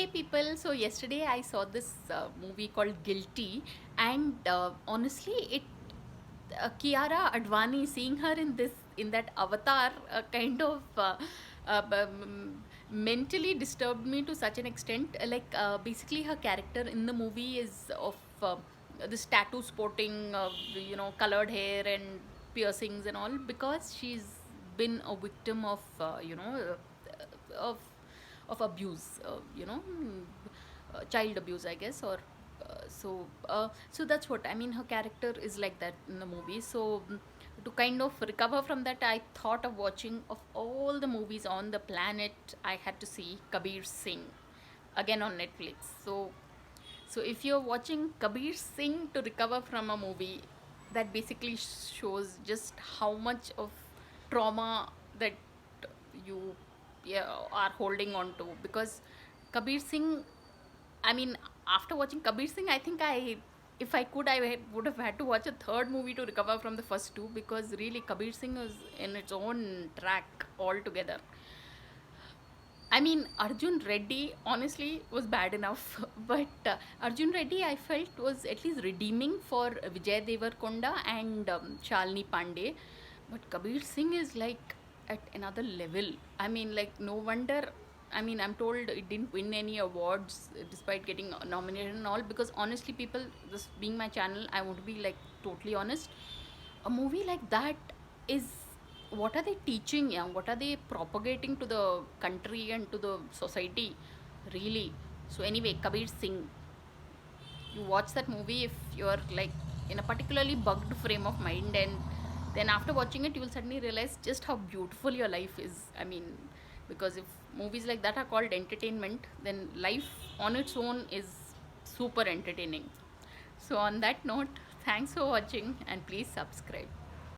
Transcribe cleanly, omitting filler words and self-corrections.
Hey people, so yesterday I saw this movie called Guilty, and honestly, it Kiara Advani, seeing her in that avatar, kind of mentally disturbed me to such an extent. Basically, her character in the movie is of this tattoo sporting, colored hair and piercings and all, because she's been a victim of of abuse, child abuse, I guess. Or so that's what I mean. Her character is like that in the movie. So to kind of recover from that, I thought of watching, of all the movies on the planet, I had to see Kabir Singh again on Netflix. So if you're watching Kabir Singh to recover from a movie, that basically shows just how much of trauma that you, yeah, are holding on to. Because Kabir Singh, I mean, after watching Kabir Singh, I think if I could, would have had to watch a third movie to recover from the first two, because really Kabir Singh was in its own track altogether. I mean, Arjun Reddy honestly was bad enough, but Arjun Reddy I felt was at least redeeming for Vijay Devarkonda and Shalini Pandey, but Kabir Singh is like at another level. I mean, like, no wonder. I mean, I'm told it didn't win any awards despite getting nominated and all. Because honestly, people, this being my channel, I want to be like totally honest. A movie like that is, what are they teaching? Yeah, what are they propagating to the country and to the society, really? So anyway, Kabir Singh, you watch that movie if you're like in a particularly bugged frame of mind, and then after watching it you will suddenly realize just how beautiful your life is. I mean, because if movies like that are called entertainment, then life on its own is super entertaining. So on that note, thanks for watching and please subscribe.